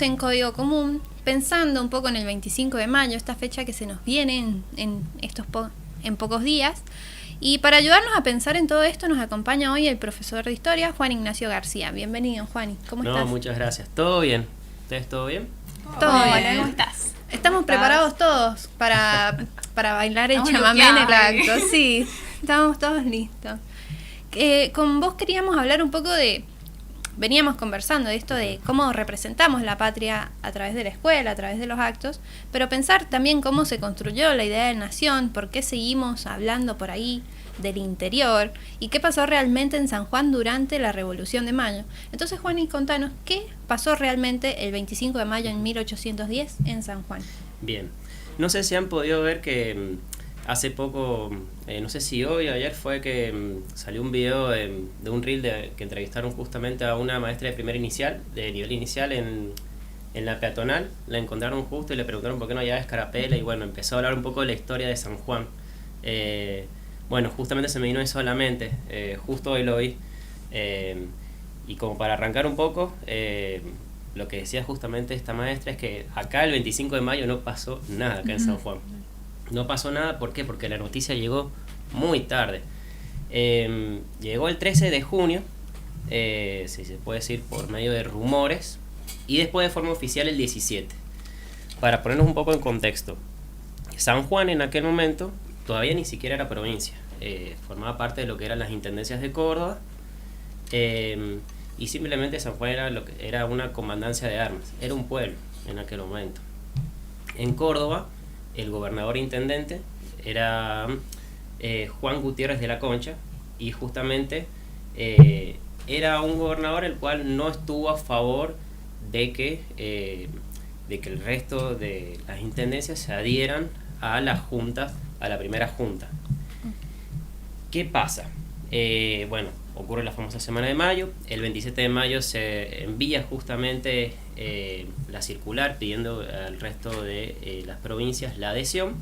en Código Común, pensando un poco en el 25 de mayo, esta fecha que se nos viene en pocos días. Y para ayudarnos a pensar en todo esto nos acompaña hoy el profesor de Historia, Juan Ignacio García. Bienvenido, Juan. ¿Cómo estás? Muchas gracias. ¿Todo bien? ¿Ustedes todo bien? Todo bien. ¿Cómo estás? Estamos preparados todos para bailar el Estamos chamamé en el bloqueados. acto. Sí, estamos todos listos. Con vos queríamos hablar un poco de... Veníamos conversando de esto de cómo representamos la patria a través de la escuela, a través de los actos, pero pensar también cómo se construyó la idea de nación, por qué seguimos hablando por ahí del interior y qué pasó realmente en San Juan durante la Revolución de Mayo. Entonces, Juan, y contanos, ¿qué pasó realmente el 25 de mayo en 1810 en San Juan? Bien. No sé si han podido ver que hace poco, no sé si hoy o ayer fue que salió un video de un reel que entrevistaron justamente a una maestra de primer inicial, de nivel inicial en la peatonal. La encontraron justo y le preguntaron por qué no había escarapela y bueno, empezó a hablar un poco de la historia de San Juan. Bueno, justamente se me vino eso a la mente, justo hoy lo vi. Y como para arrancar un poco, lo que decía justamente esta maestra es que acá el 25 de mayo no pasó nada acá en San Juan. No pasó nada, ¿por qué? Porque la noticia llegó muy tarde. Llegó el 13 de junio, si se puede decir por medio de rumores, y después de forma oficial el 17. Para ponernos un poco en contexto, San Juan en aquel momento todavía ni siquiera era provincia, formaba parte de lo que eran las intendencias de Córdoba, y simplemente San Juan era una comandancia de armas, era un pueblo en aquel momento. En Córdoba, el gobernador intendente era Juan Gutiérrez de la Concha, y justamente era un gobernador el cual no estuvo a favor de que el resto de las intendencias se adhieran a la junta, a la primera junta. ¿Qué pasa? Bueno, ocurre la famosa Semana de Mayo. El 27 de mayo se envía justamente la circular pidiendo al resto de las provincias la adhesión.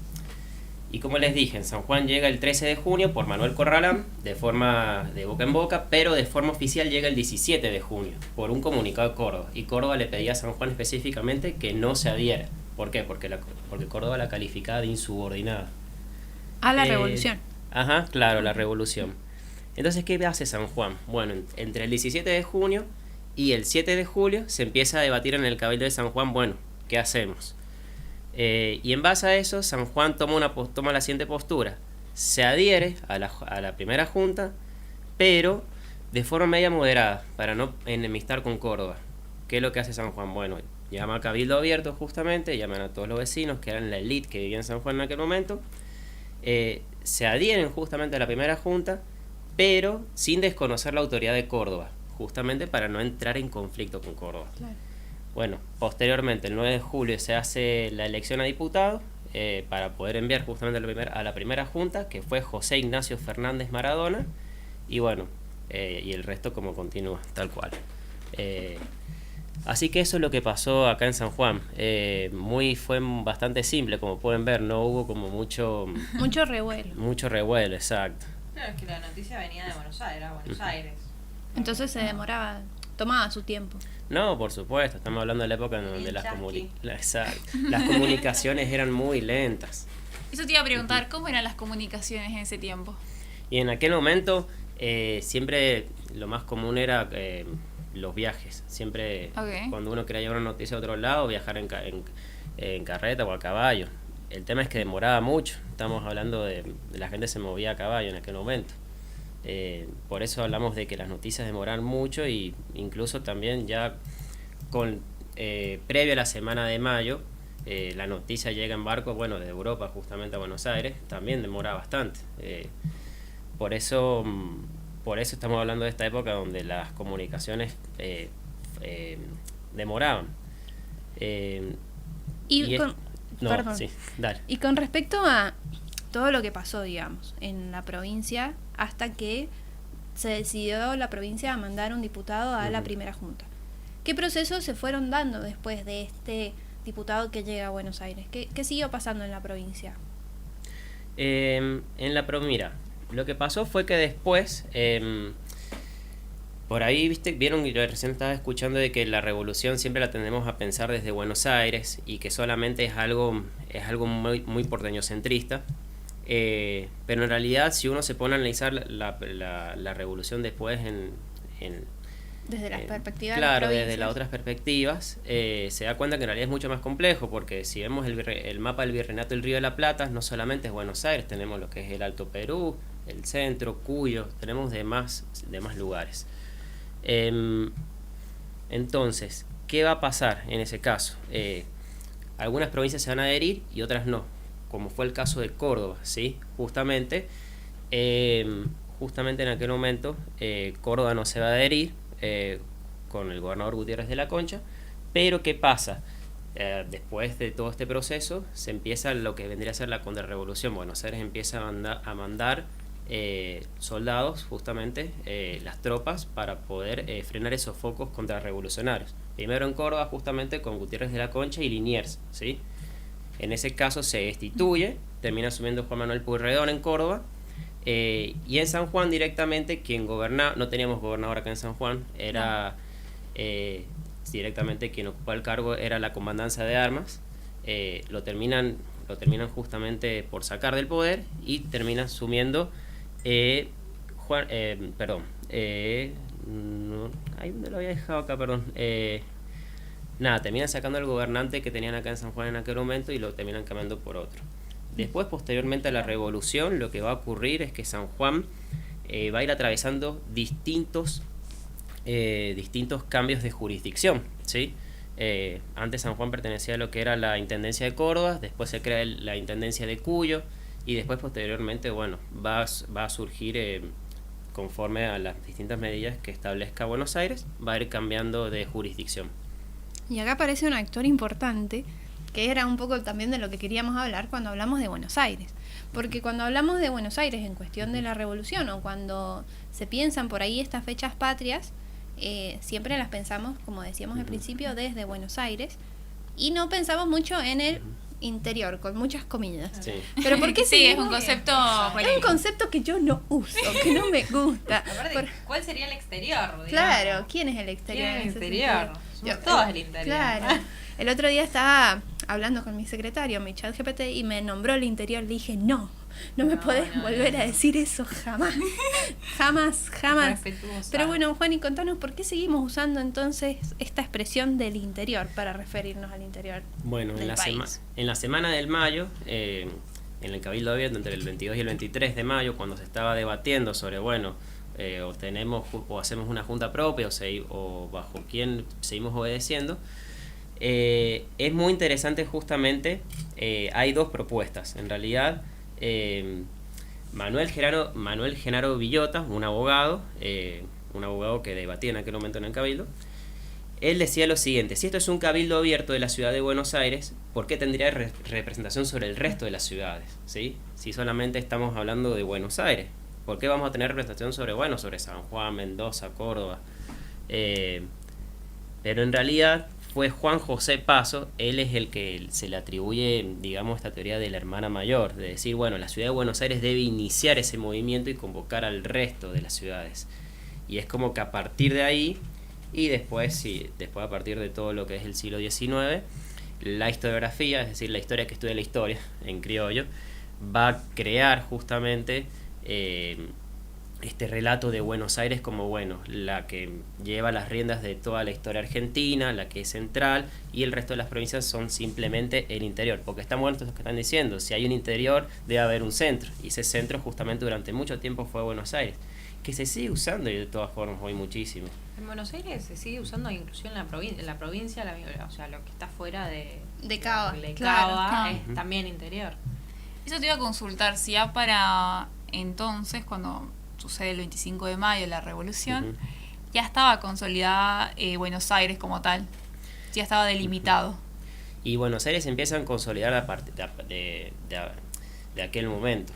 Y como les dije, en San Juan llega el 13 de junio por Manuel Corralán, de forma de boca en boca, pero de forma oficial llega el 17 de junio, por un comunicado de Córdoba. Y Córdoba le pedía a San Juan específicamente que no se adhiera. ¿Por qué? Porque Córdoba la calificaba de insubordinada. A la revolución. Ajá, claro, la revolución. Entonces, ¿qué hace San Juan? Bueno, entre el 17 de junio y el 7 de julio se empieza a debatir en el Cabildo de San Juan, bueno, ¿qué hacemos? Y en base a eso, San Juan toma la siguiente postura. Se adhiere a la primera junta, pero de forma media moderada, para no enemistar con Córdoba. ¿Qué es lo que hace San Juan? Bueno, llama a Cabildo Abierto justamente, llaman a todos los vecinos que eran la elite que vivía en San Juan en aquel momento. Se adhieren justamente a la primera junta, pero sin desconocer la autoridad de Córdoba, justamente para no entrar en conflicto con Córdoba. Claro. Bueno, posteriormente, el 9 de julio se hace la elección a diputado para poder enviar justamente a la primera junta, que fue José Ignacio Fernández Maradona, y bueno, y el resto como continúa, tal cual. Así que eso es lo que pasó acá en San Juan. Fue bastante simple, como pueden ver, no hubo como mucho revuelo. Mucho revuelo, exacto. Claro, es que la noticia venía de Buenos Aires, a Buenos Aires. Entonces se demoraba, tomaba su tiempo. No, por supuesto, estamos hablando de la época en donde las comunicaciones eran muy lentas. Eso te iba a preguntar, ¿cómo eran las comunicaciones en ese tiempo? Y en aquel momento siempre lo más común era los viajes. Siempre cuando uno quería llevar una noticia a otro lado, viajar en carreta o a caballo. El tema es que demoraba mucho. Estamos hablando de la gente se movía a caballo en aquel momento. Por eso hablamos de que las noticias demoran mucho, y incluso también ya previo a la Semana de Mayo, la noticia llega en barco, bueno, de Europa justamente a Buenos Aires, también demora bastante. Por eso estamos hablando de esta época donde las comunicaciones demoraban. Perdón. Sí, dale. Y con respecto a todo lo que pasó, digamos, en la provincia, hasta que se decidió la provincia a mandar un diputado a la primera junta. ¿Qué procesos se fueron dando después de este diputado que llega a Buenos Aires? ¿Qué siguió pasando en la provincia? Mira, lo que pasó fue que después Por ahí, viste, vieron que yo recién estaba escuchando de que la revolución siempre la tendemos a pensar desde Buenos Aires y que solamente es algo muy, muy porteñocentrista. Pero en realidad, si uno se pone a analizar la revolución después Desde las perspectivas claro, de las desde provincias. las otras perspectivas, se da cuenta que en realidad es mucho más complejo, porque si vemos el mapa del Virreinato del Río de la Plata, no solamente es Buenos Aires, tenemos lo que es el Alto Perú, el centro, Cuyo, tenemos de más lugares. Entonces, ¿qué va a pasar en ese caso? Algunas provincias se van a adherir y otras no, como fue el caso de Córdoba, ¿sí? Justamente en aquel momento Córdoba no se va a adherir con el gobernador Gutiérrez de la Concha, pero ¿qué pasa? Después de todo este proceso se empieza lo que vendría a ser la contrarrevolución. Buenos Aires empieza a mandar soldados, justamente las tropas, para poder frenar esos focos contrarrevolucionarios. Primero en Córdoba, justamente con Gutiérrez de la Concha y Liniers, ¿sí? En ese caso se destituye, termina asumiendo Juan Manuel Pueyrredón en Córdoba, y en San Juan directamente quien gobernaba, no teníamos gobernador acá en San Juan, era directamente quien ocupaba el cargo era la comandancia de armas. Lo terminan justamente por sacar del poder y termina asumiendo ¿dónde lo había dejado acá? Terminan sacando al gobernante que tenían acá en San Juan en aquel momento y lo terminan cambiando por otro. Después, posteriormente a la revolución, lo que va a ocurrir es que San Juan va a ir atravesando distintos cambios de jurisdicción, ¿sí? Antes San Juan pertenecía a lo que era la Intendencia de Córdoba, después se crea la Intendencia de Cuyo y después posteriormente, va a surgir conforme a las distintas medidas que establezca Buenos Aires, va a ir cambiando de jurisdicción. Y acá aparece un actor importante, que era un poco también de lo que queríamos hablar cuando hablamos de Buenos Aires. Porque cuando hablamos de Buenos Aires en cuestión de la revolución o cuando se piensan por ahí estas fechas patrias, siempre las pensamos, como decíamos al principio, desde Buenos Aires y no pensamos mucho en el interior, con muchas comillas. Sí. Pero ¿por qué Sí, es seguimos? un concepto Es un polémico. concepto que yo no uso, que no me gusta. Aparte, ¿cuál sería el exterior? Digamos? Claro, ¿quién es el exterior? ¿Quién es en el ese exterior? sentido? Somos todos el interior. Claro. El otro día estaba hablando con mi secretario, mi chat GPT, y me nombró el interior. Le dije, no me podés volver a decir eso jamás. jamás. Respetuosa. Pero bueno, Juan, y contanos por qué seguimos usando entonces esta expresión del interior para referirnos al interior Bueno, del país. en la semana del mayo, en el Cabildo Abierto, entre el 22 y el 23 de mayo, cuando se estaba debatiendo sobre, o hacemos una junta propia o bajo quién seguimos obedeciendo, es muy interesante justamente, hay dos propuestas. En realidad, Manuel Genaro Villota, un abogado que debatía en aquel momento en el Cabildo, él decía lo siguiente: si esto es un cabildo abierto de la ciudad de Buenos Aires, ¿por qué tendría representación sobre el resto de las ciudades? ¿Sí? Si solamente estamos hablando de Buenos Aires, ¿por qué vamos a tener representación sobre San Juan, Mendoza, Córdoba? Pero en realidad fue Juan José Paso, él es el que se le atribuye, digamos, esta teoría de la hermana mayor, de decir, la ciudad de Buenos Aires debe iniciar ese movimiento y convocar al resto de las ciudades. Y es como que a partir de ahí, y después a partir de todo lo que es el siglo XIX, la historiografía, es decir, la historia que estudia la historia en criollo, va a crear justamente este relato de Buenos Aires como, la que lleva las riendas de toda la historia argentina, la que es central, y el resto de las provincias son simplemente el interior, porque están buenos los que están diciendo, si hay un interior debe haber un centro, y ese centro justamente durante mucho tiempo fue Buenos Aires, que se sigue usando y de todas formas hoy muchísimo. En Buenos Aires se sigue usando inclusive en la provincia, o sea, lo que está fuera de Cava, de claro. Cava es también interior. Eso te iba a consultar, si ya para entonces, cuando sucede el 25 de mayo, la revolución, ya estaba consolidada Buenos Aires como tal, ya estaba delimitado. Y Buenos Aires empieza a consolidar a partir de aquel momento.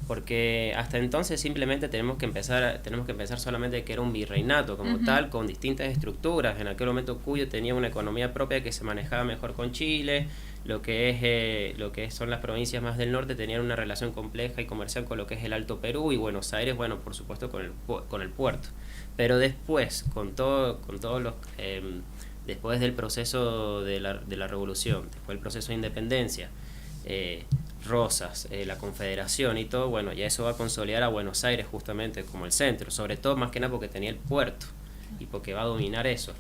porque hasta entonces simplemente tenemos que pensar solamente que era un virreinato como tal, con distintas estructuras. En aquel momento Cuyo tenía una economía propia que se manejaba mejor con Chile, lo que son las provincias más del norte tenían una relación compleja y comercial con lo que es el Alto Perú, y Buenos Aires, bueno, por supuesto con el puerto. Pero después, después del proceso de la revolución, después del proceso de independencia, Rosas, la Confederación y todo, bueno, ya eso va a consolidar a Buenos Aires justamente como el centro, sobre todo más que nada porque tenía el puerto y porque va a dominar eso.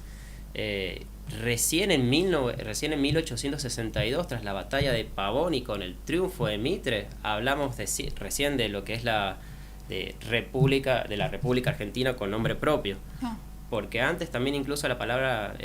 Recién en 1862, tras la batalla de Pavón y con el triunfo de Mitre, hablamos recién de lo que es la República Argentina con nombre propio. Porque antes también incluso la palabra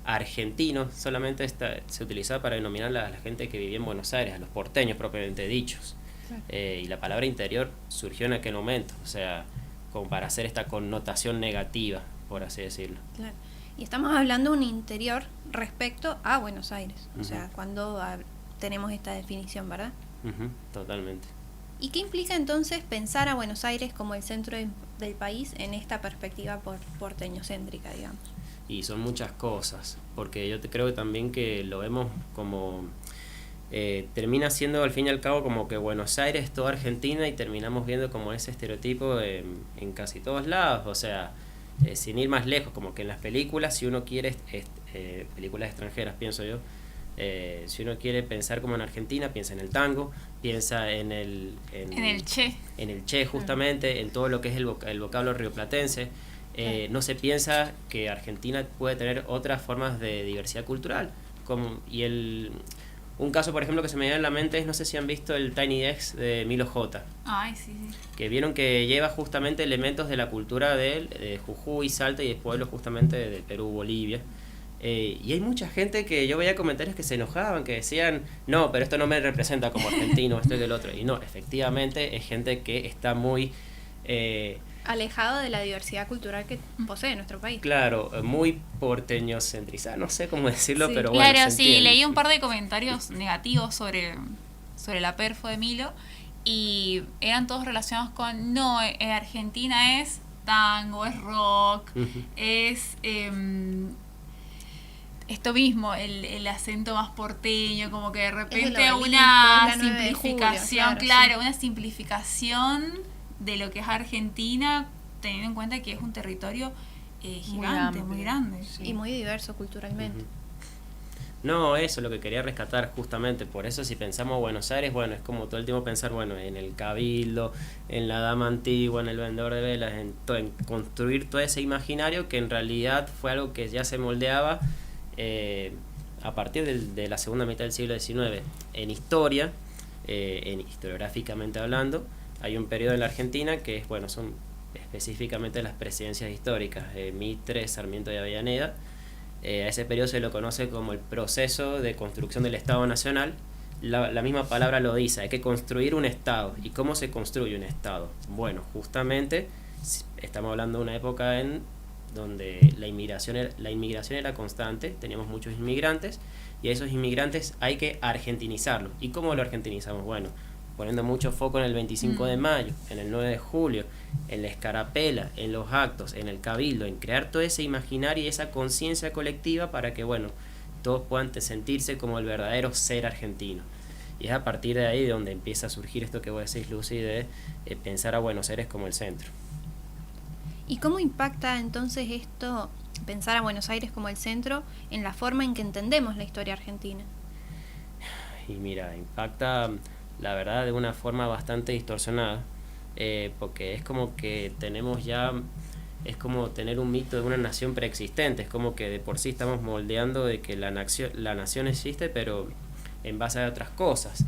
argentino solamente se utilizaba para denominar a la gente que vivía en Buenos Aires, a los porteños propiamente dichos. Claro. Y la palabra interior surgió en aquel momento, o sea, como para hacer esta connotación negativa, por así decirlo. Claro. Y estamos hablando de un interior respecto a Buenos Aires, o sea, cuando tenemos esta definición, ¿verdad? Totalmente. ¿Y qué implica entonces pensar a Buenos Aires como el centro del país en esta perspectiva porteñocéntrica, digamos? Y son muchas cosas, porque yo creo que también que lo vemos como termina siendo al fin y al cabo como que Buenos Aires es toda Argentina, y terminamos viendo como ese estereotipo en casi todos lados, o sea, sin ir más lejos, como que en las películas, si uno quiere, películas extranjeras pienso yo, si uno quiere pensar como en Argentina, piensa en el tango, piensa en el Che. En el Che, justamente, en todo lo que es el vocablo rioplatense. No se piensa que Argentina puede tener otras formas de diversidad cultural. Un caso, por ejemplo, que se me viene a la mente es, no sé si han visto el Tiny Desk de Milo J. Ay, sí. Que vieron que lleva justamente elementos de la cultura de Jujuy, Salta y de pueblos justamente de Perú, Bolivia. Y hay mucha gente que yo veía comentarios que se enojaban, que decían, no, pero esto no me representa como argentino, esto y del otro. Y no, efectivamente es gente que está muy alejado de la diversidad cultural que posee nuestro país. Claro, muy porteñocentrizada, no sé cómo decirlo, sí. pero bueno. Claro, sí, leí un par de comentarios negativos sobre la perfo de Milo, y eran todos relacionados con, no, Argentina es tango, es rock, es esto mismo, el acento más porteño, como que de repente una simplificación, claro, una simplificación de lo que es Argentina, teniendo en cuenta que es un territorio gigante, muy grande. Sí. Y muy diverso culturalmente. No, eso es lo que quería rescatar justamente. Por eso si pensamos Buenos Aires, bueno, es como todo el tiempo pensar, bueno, en el cabildo, en la dama antigua, en el vendedor de velas, en construir todo ese imaginario que en realidad fue algo que ya se moldeaba a partir de la segunda mitad del siglo XIX. En historia, historiográficamente hablando, hay un periodo en la Argentina que es, bueno, son específicamente las presidencias históricas, Mitre, Sarmiento y Avellaneda. A ese periodo se lo conoce como el proceso de construcción del Estado Nacional. La misma palabra lo dice, hay que construir un Estado. ¿Y cómo se construye un Estado? Bueno, justamente estamos hablando de una época donde la inmigración era constante, teníamos muchos inmigrantes, y a esos inmigrantes hay que argentinizarlos. ¿Y cómo lo argentinizamos? Bueno, poniendo mucho foco en el 25 de mayo, en el 9 de julio, en la escarapela, en los actos, en el cabildo, en crear todo ese imaginario y esa conciencia colectiva para que, bueno, todos puedan sentirse como el verdadero ser argentino. Y es a partir de ahí donde empieza a surgir esto que vos decís, Lucy, de pensar a Buenos Aires como el centro. ¿Y cómo impacta entonces esto, pensar a Buenos Aires como el centro, en la forma en que entendemos la historia argentina? Y mira, impacta, la verdad, de una forma bastante distorsionada, porque es como que tenemos ya, es como tener un mito de una nación preexistente, es como que de por sí estamos moldeando de que la nación existe, pero en base a otras cosas.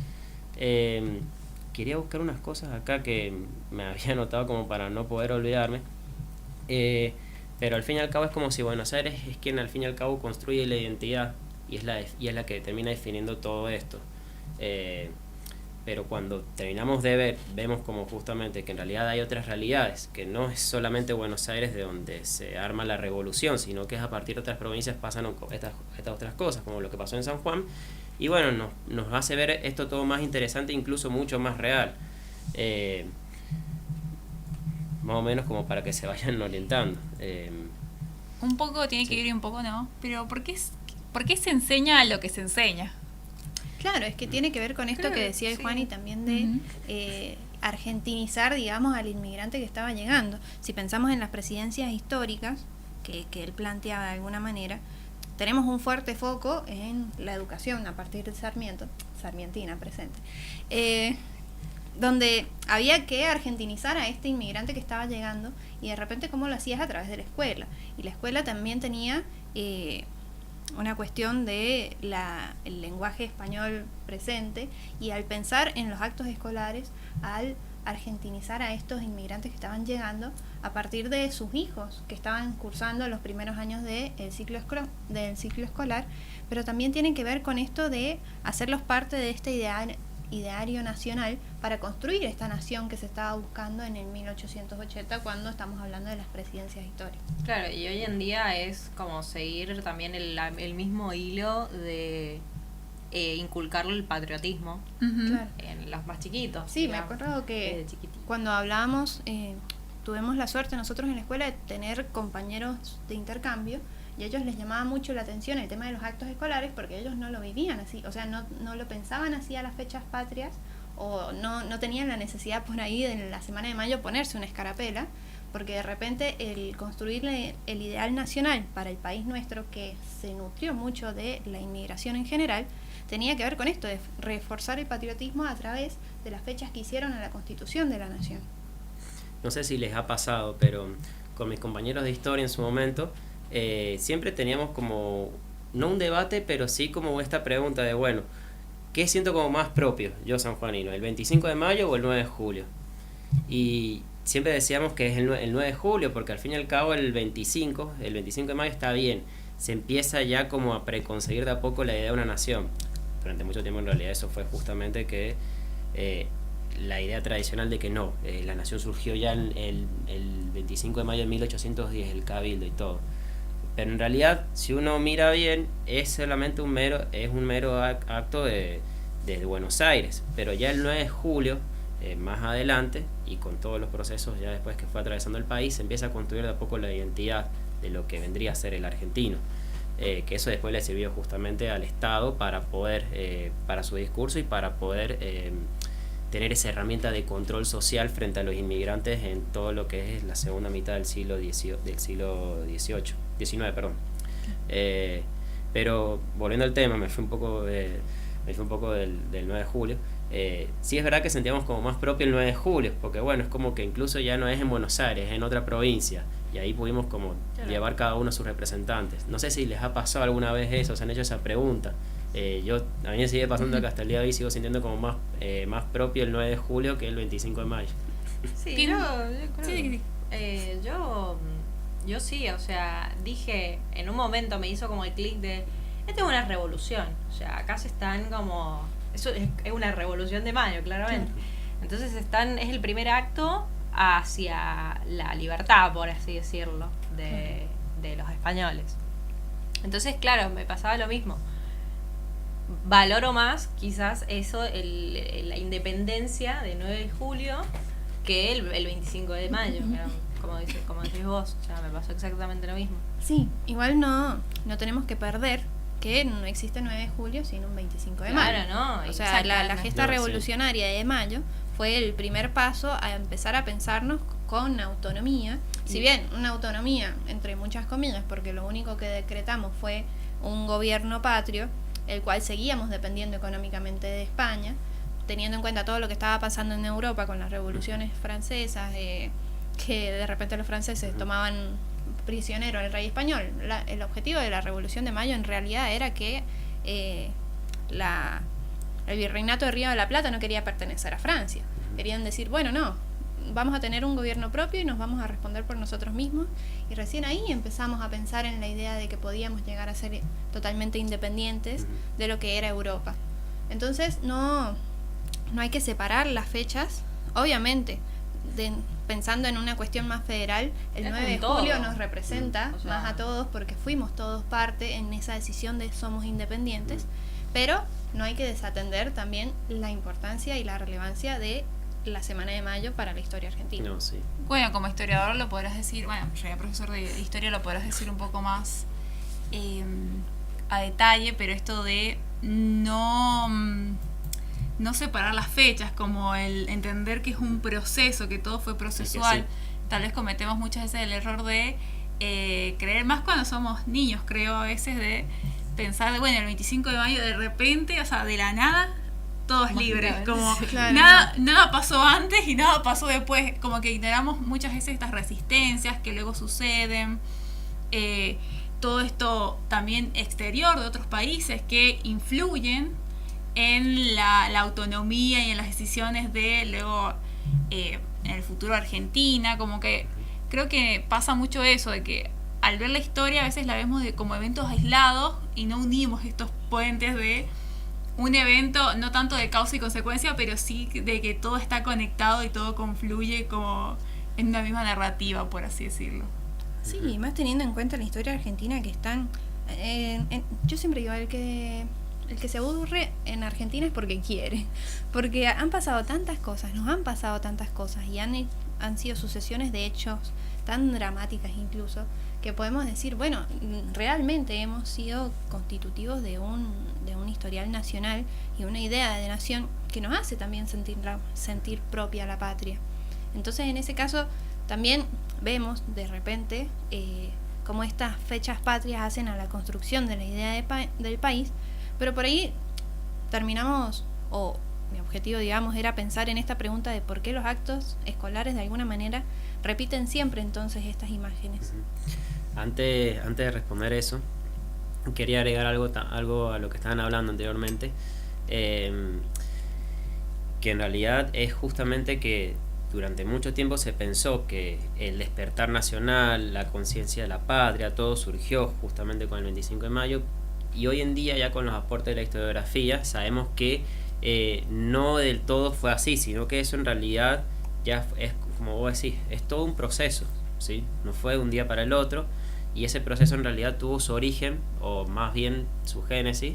Quería buscar unas cosas acá que me había anotado como para no poder olvidarme, pero al fin y al cabo es como si Buenos Aires es quien al fin y al cabo construye la identidad y es la que termina definiendo todo esto. Pero cuando terminamos de ver, vemos como justamente que en realidad hay otras realidades, que no es solamente Buenos Aires de donde se arma la revolución, sino que es a partir de otras provincias pasan estas otras cosas, como lo que pasó en San Juan, y bueno, nos hace ver esto todo más interesante, incluso mucho más real. más o menos como para que se vayan orientando. Un poco tiene que ver y un poco no, pero ¿por qué se enseña lo que se enseña? Claro, es que tiene que ver con esto que decía el Juan y también de argentinizar, digamos, al inmigrante que estaba llegando. Si pensamos en las presidencias históricas, que él planteaba de alguna manera, tenemos un fuerte foco en la educación a partir de Sarmientina presente, donde había que argentinizar a este inmigrante que estaba llegando y de repente cómo lo hacías a través de la escuela. Y la escuela también tenía una cuestión de el lenguaje español presente, y al pensar en los actos escolares, al argentinizar a estos inmigrantes que estaban llegando a partir de sus hijos que estaban cursando los primeros años del ciclo escolar, pero también tienen que ver con esto de hacerlos parte de este ideario nacional para construir esta nación que se estaba buscando en el 1880, cuando estamos hablando de las presidencias históricas. Claro, y hoy en día es como seguir también el mismo hilo de inculcarle el patriotismo Claro. en los más chiquitos. Sí, digamos, me acuerdo que desde chiquititos. cuando hablábamos, tuvimos la suerte nosotros en la escuela de tener compañeros de intercambio, y a ellos les llamaba mucho la atención el tema de los actos escolares, porque ellos no lo vivían así, o sea, no lo pensaban así a las fechas patrias, o no tenían la necesidad por ahí de la semana de mayo ponerse una escarapela, porque de repente el construir el ideal nacional para el país nuestro, que se nutrió mucho de la inmigración en general, tenía que ver con esto, de reforzar el patriotismo a través de las fechas que hicieron a la constitución de la nación. No sé si les ha pasado, pero con mis compañeros de historia en su momento, siempre teníamos como, no un debate, pero sí como esta pregunta de, bueno, ¿qué siento como más propio yo sanjuanino? ¿El 25 de mayo o el 9 de julio? Y siempre decíamos que es el 9 de julio, porque al fin y al cabo el 25 de mayo está bien, se empieza ya como a preconcebir de a poco la idea de una nación. Durante mucho tiempo en realidad eso fue justamente que la idea tradicional de que no, la nación surgió ya el 25 de mayo de 1810, el cabildo y todo. Pero en realidad, si uno mira bien, es solamente un mero acto de Buenos Aires. Pero ya el 9 de julio, más adelante, y con todos los procesos ya después que fue atravesando el país, se empieza a construir de a poco la identidad de lo que vendría a ser el argentino. Que eso después le sirvió justamente al Estado para poder, para su discurso y para poder tener esa herramienta de control social frente a los inmigrantes en todo lo que es la segunda mitad del siglo XIX. Pero volviendo al tema, me fui un poco del 9 de julio. Sí es verdad que sentíamos como más propio el 9 de julio, porque bueno, es como que incluso ya no es en Buenos Aires, es en otra provincia, y ahí pudimos como llevar cada uno a sus representantes. No sé si les ha pasado alguna vez eso, se han hecho esa pregunta. A mí me sigue pasando que hasta el día de hoy sigo sintiendo como más propio el 9 de julio que el 25 de mayo. Sí, ¿Tiene? yo creo. Sí. Yo sí, o sea, dije, en un momento me hizo como el clic de, esta es una revolución, o sea, acá se están como, eso es una revolución de mayo, claramente. Entonces es el primer acto hacia la libertad, por así decirlo, de los españoles. Entonces, claro, me pasaba lo mismo. Valoro más quizás eso, la independencia de 9 de julio que el 25 de mayo, como decís vos, o sea, me pasó exactamente lo mismo. Sí, igual no tenemos que perder que no existe 9 de julio sino un 25 de mayo. Claro, no. O sea, la exactamente. gesta revolucionaria de mayo fue el primer paso a empezar a pensarnos con autonomía. Si bien una autonomía, entre muchas comillas, porque lo único que decretamos fue un gobierno patrio, el cual seguíamos dependiendo económicamente de España, teniendo en cuenta todo lo que estaba pasando en Europa con las revoluciones francesas, que de repente los franceses tomaban prisionero al rey español. El objetivo de la Revolución de Mayo en realidad era que el virreinato de Río de la Plata no quería pertenecer a Francia. Querían decir, bueno, no, vamos a tener un gobierno propio y nos vamos a responder por nosotros mismos. Y recién ahí empezamos a pensar en la idea de que podíamos llegar a ser totalmente independientes de lo que era Europa. Entonces no hay que separar las fechas. Obviamente, pensando en una cuestión más federal, el 9 de julio nos representa más a todos, porque fuimos todos parte en esa decisión de somos independientes, pero no hay que desatender también la importancia y la relevancia de la Semana de Mayo para la historia argentina. No, sí. Bueno, como historiador lo podrás decir, bueno, yo era profesor de historia, lo podrás decir un poco más a detalle, pero esto de no separar las fechas, como el entender que es un proceso, que todo fue procesual. Sí. Tal vez cometemos muchas veces el error de creer, más cuando somos niños, creo a veces, de pensar de, bueno, el 25 de mayo de repente, o sea, de la nada, todos libres, como Claro. nada pasó antes y nada pasó después, como que ignoramos muchas veces estas resistencias que luego suceden, todo esto también exterior de otros países que influyen en la autonomía y en las decisiones de luego en el futuro Argentina, como que creo que pasa mucho eso, de que al ver la historia a veces la vemos como eventos aislados y no unimos estos puentes de un evento, no tanto de causa y consecuencia, pero sí de que todo está conectado y todo confluye como en una misma narrativa, por así decirlo. Sí, y más teniendo en cuenta la historia argentina, que están... yo siempre digo, el que se aburre en Argentina es porque quiere. Porque han pasado tantas cosas, nos han pasado tantas cosas, y han sido sucesiones de hechos tan dramáticas incluso, que podemos decir, bueno, realmente hemos sido constitutivos de un historial nacional y una idea de nación que nos hace también sentir propia la patria. Entonces, en ese caso, también vemos de repente cómo estas fechas patrias hacen a la construcción de la idea del país, pero por ahí terminamos, o mi objetivo, digamos, era pensar en esta pregunta de por qué los actos escolares de alguna manera repiten siempre entonces estas imágenes. Antes de responder eso, quería agregar algo a lo que estaban hablando anteriormente, que en realidad es justamente que durante mucho tiempo se pensó que el despertar nacional, la conciencia de la patria, todo surgió justamente con el 25 de mayo, y hoy en día ya con los aportes de la historiografía sabemos que no del todo fue así, sino que eso en realidad ya es, como vos decís, es todo un proceso, ¿sí? No fue de un día para el otro, y ese proceso en realidad tuvo su origen, o más bien su génesis,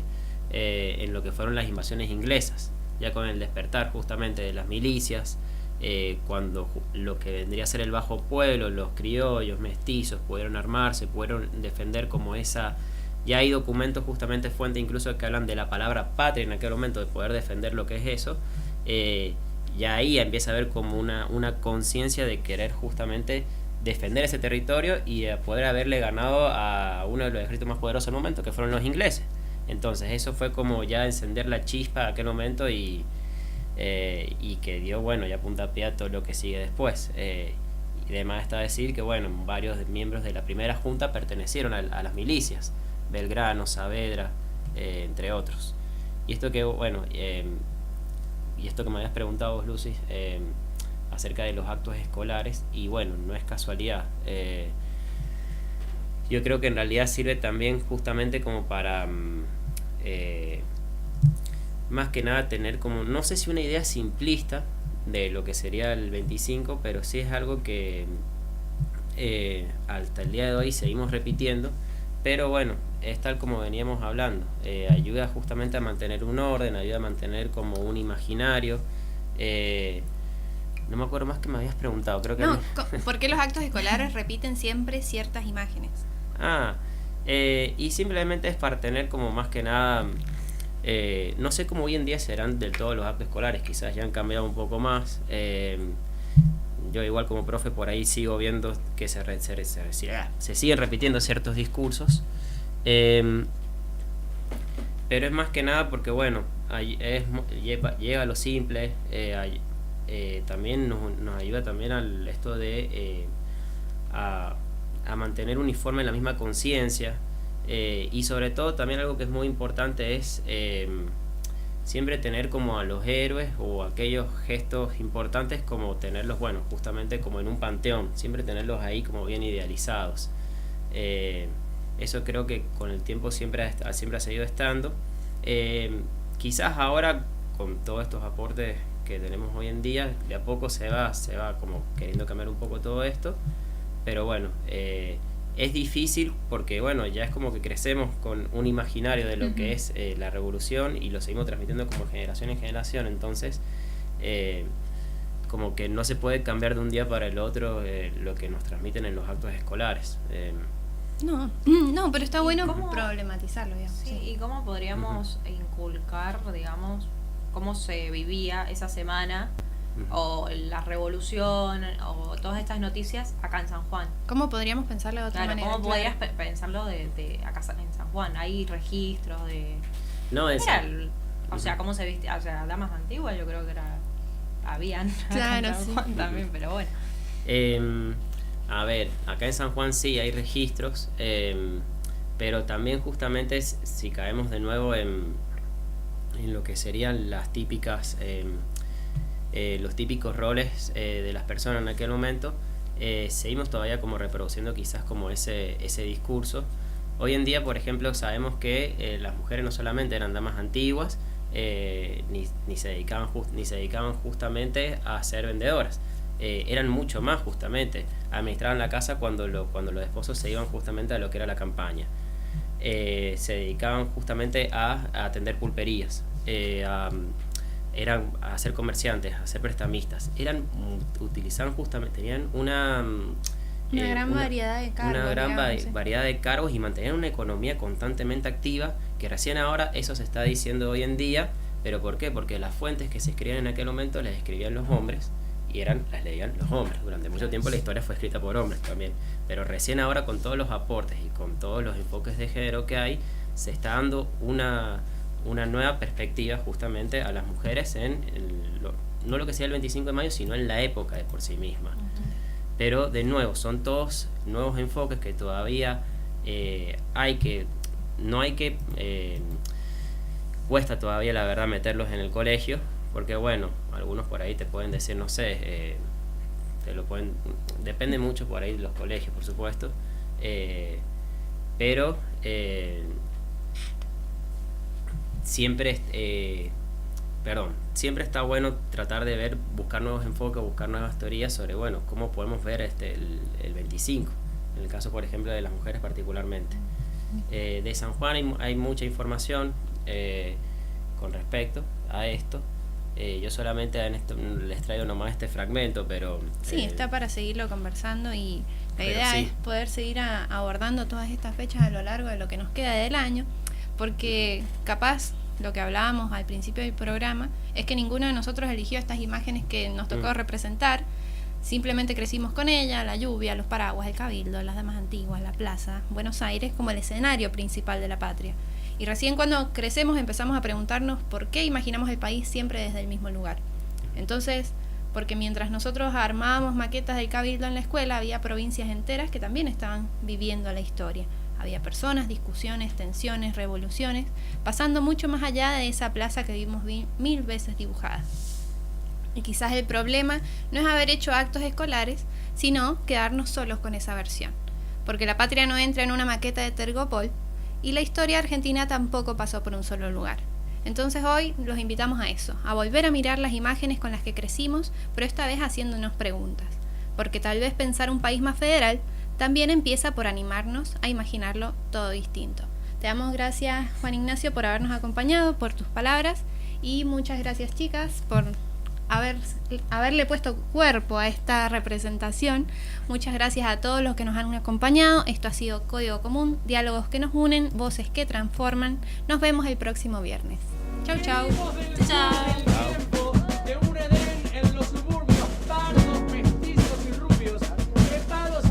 en lo que fueron las invasiones inglesas, ya con el despertar justamente de las milicias, cuando lo que vendría a ser el bajo pueblo, los criollos, mestizos, pudieron armarse, pudieron defender como esa... Ya hay documentos, justamente fuente incluso, que hablan de la palabra patria en aquel momento, de poder defender lo que es eso. Ya ahí empieza a haber como una conciencia de querer justamente defender ese territorio y de poder haberle ganado a uno de los ejércitos más poderosos del momento, que fueron los ingleses. Entonces eso fue como ya encender la chispa en aquel momento y que dio, bueno, ya puntapié a todo lo que sigue después. Y además está decir que, bueno, varios miembros de la primera junta pertenecieron a las milicias, Belgrano, Saavedra, entre otros. Y esto que, bueno, y esto que me habías preguntado vos, Lucy, acerca de los actos escolares, y bueno, no es casualidad. Yo creo que en realidad sirve también justamente como para más que nada tener como, no sé si una idea simplista de lo que sería el 25, pero sí es algo que hasta el día de hoy seguimos repitiendo, pero bueno, es tal como veníamos hablando, ayuda justamente a mantener un orden, ayuda a mantener como un imaginario. No me acuerdo más que me habías preguntado, creo que... No, ¿por qué los actos escolares repiten siempre ciertas imágenes? Y simplemente es para tener como más que nada, no sé cómo hoy en día serán del todo los actos escolares, quizás ya han cambiado un poco más. Yo igual como profe por ahí sigo viendo que se siguen repitiendo ciertos discursos, pero es más que nada porque bueno, llega a lo simple, también nos ayuda también al esto de a mantener uniforme la misma conciencia, y sobre todo también algo que es muy importante es siempre tener como a los héroes o aquellos gestos importantes, como tenerlos, bueno, justamente como en un panteón, siempre tenerlos ahí como bien idealizados. Eso creo que con el tiempo siempre ha seguido estando. Quizás ahora con todos estos aportes que tenemos hoy en día, de a poco se va como queriendo cambiar un poco todo esto, pero bueno, es difícil porque bueno, ya es como que crecemos con un imaginario de lo que es la revolución y lo seguimos transmitiendo como generación en generación, entonces como que no se puede cambiar de un día para el otro lo que nos transmiten en los actos escolares. No, pero está ¿Y bueno cómo- problematizarlo, digamos. Sí, Sí. ¿y cómo podríamos inculcar, digamos, cómo se vivía esa semana o la revolución o todas estas noticias acá en San Juan? ¿Cómo podríamos pensarlo de otra Claro, manera? ¿cómo Claro. podrías pensarlo de acá en San Juan? Hay registros de... No, es... Era o sea, cómo se viste, o sea, damas antiguas yo creo que habían acá Claro, en San sí. Juan también, pero bueno. A ver, acá en San Juan sí hay registros, pero también justamente si caemos de nuevo en lo que serían las típicas, los típicos roles de las personas en aquel momento, seguimos todavía como reproduciendo quizás como ese discurso. Hoy en día, por ejemplo, sabemos que las mujeres no solamente eran damas antiguas, ni se dedicaban justamente a ser vendedoras. Eran mucho más justamente, administraban la casa cuando los esposos se iban justamente a lo que era la campaña. Se dedicaban justamente a atender pulperías, a ser comerciantes, a ser prestamistas. Utilizaban justamente, tenían una gran variedad de cargos. Una gran digamos, sí. variedad de cargos y mantenían una economía constantemente activa, que recién ahora eso se está diciendo hoy en día. ¿Pero por qué? Porque las fuentes que se escribían en aquel momento las escribían los hombres y las leían los hombres. Durante mucho tiempo la historia fue escrita por hombres también, pero recién ahora, con todos los aportes y con todos los enfoques de género que hay, se está dando una nueva perspectiva justamente a las mujeres no lo que sea el 25 de mayo, sino en la época de por sí misma. Pero de nuevo, son todos nuevos enfoques que todavía cuesta todavía, la verdad, meterlos en el colegio, porque bueno, algunos por ahí te pueden decir, no sé, depende mucho por ahí de los colegios, por supuesto, pero siempre está bueno tratar de buscar nuevos enfoques, buscar nuevas teorías sobre, bueno, cómo podemos ver el 25, en el caso, por ejemplo, de las mujeres particularmente. De San Juan hay mucha información con respecto a esto. Yo solamente les traigo nomás este fragmento, pero... Sí, está para seguirlo conversando y la idea sí, es poder seguir abordando todas estas fechas a lo largo de lo que nos queda del año, porque capaz lo que hablábamos al principio del programa es que ninguno de nosotros eligió estas imágenes que nos tocó representar. Simplemente crecimos con ella, la lluvia, los paraguas, el cabildo, las damas antiguas, la plaza, Buenos Aires como el escenario principal de la patria. Y recién cuando crecemos empezamos a preguntarnos por qué imaginamos el país siempre desde el mismo lugar. Entonces, porque mientras nosotros armábamos maquetas del cabildo en la escuela, había provincias enteras que también estaban viviendo la historia. Había personas, discusiones, tensiones, revoluciones, pasando mucho más allá de esa plaza que vimos 1000 veces dibujada. Y quizás el problema no es haber hecho actos escolares, sino quedarnos solos con esa versión. Porque la patria no entra en una maqueta de Tergopol y la historia argentina tampoco pasó por un solo lugar. Entonces hoy los invitamos a eso, a volver a mirar las imágenes con las que crecimos, pero esta vez haciéndonos preguntas. Porque tal vez pensar un país más federal también empieza por animarnos a imaginarlo todo distinto. Te damos gracias, Juan Ignacio, por habernos acompañado, por tus palabras, y muchas gracias, chicas, por haberle puesto cuerpo a esta representación. Muchas gracias a todos los que nos han acompañado. Esto ha sido Código Común, diálogos que nos unen, voces que transforman. Nos vemos el próximo viernes. Chau, chau. Chao. Chao.